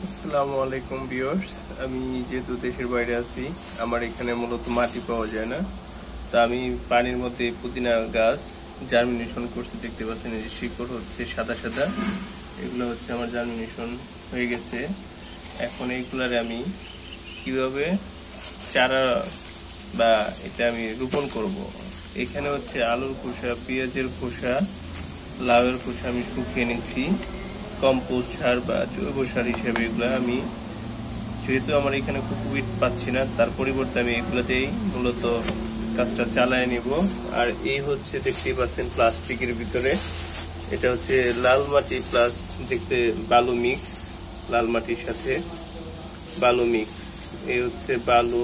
আসসালামু আলাইকুম ভিউয়ার্স, আমি যেহেতু দেশের বাইরে আছি, আমার এখানে মূলত মাটি পাওয়া যায় না। তা আমি পানির মধ্যে পুদিনা গাছ জার্মিনেশন করতে দেখতে পাচ্ছেন, এই যে শিকড় হচ্ছে সাদা সাদা, এগুলো হচ্ছে আমার জার্মিনেশন হয়ে গেছে। এখন এইগুলারে আমি কিভাবে চারা বা এটা আমি রোপণ করব। এখানে হচ্ছে আলুর খোসা, পেঁয়াজের খোসা, লাউয়ের খোসা আমি শুকিয়ে নিচ্ছি কম্পোস্ট সার বা জৈব সার হিসেবে। এগুলো আমি যেহেতু আমার এখানে কোকোপিট পাচ্ছি না, তার পরিবর্তে আমি এগুলোতেই মূলত কাজটা চালায় নিব। আর এই হচ্ছে দেখতেই পাচ্ছেন প্লাস্টিকের ভিতরে, এটা হচ্ছে লাল মাটি প্লাস দেখতে বালু মিক্স, লাল মাটির সাথে বালু মিক্স। এই হচ্ছে বালু,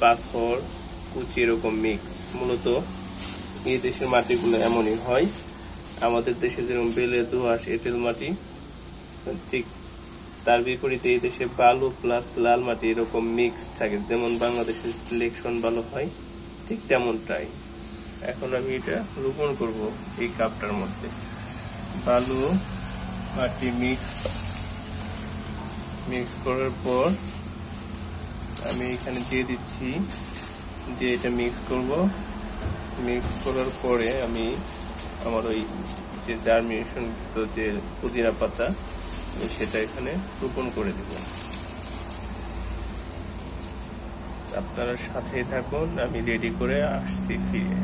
পাথর, কুচি এরকম মিক্স। মূলত এই দেশের মাটিগুলো এমনই হয়। আমাদের দেশে যেরকম বেলে, দোআঁশ, এঁটেল মাটি, ঠিক তার বিপরীতে এই দেশে বালু প্লাস লাল মাটি এরকম মিক্স থাকে। যেমন বাংলাদেশের সিলেকশন বালু হয়, ঠিক তেমনটাই। এখন আমি এটা রোপণ করব এই কাপটার মধ্যে। বালু মাটি মিক্স করার পর আমি এখানে দিয়ে দিচ্ছি, দিয়ে এটা মিক্স করব। মিক্স করার পরে আমি আমার ওই যে জার্মিনেশন যে পুদিনা পাতা, সেটা এখানে রোপণ করে দেব। আপনারা সাথে থাকুন, আমি রেডি করে আসছি ফিরে।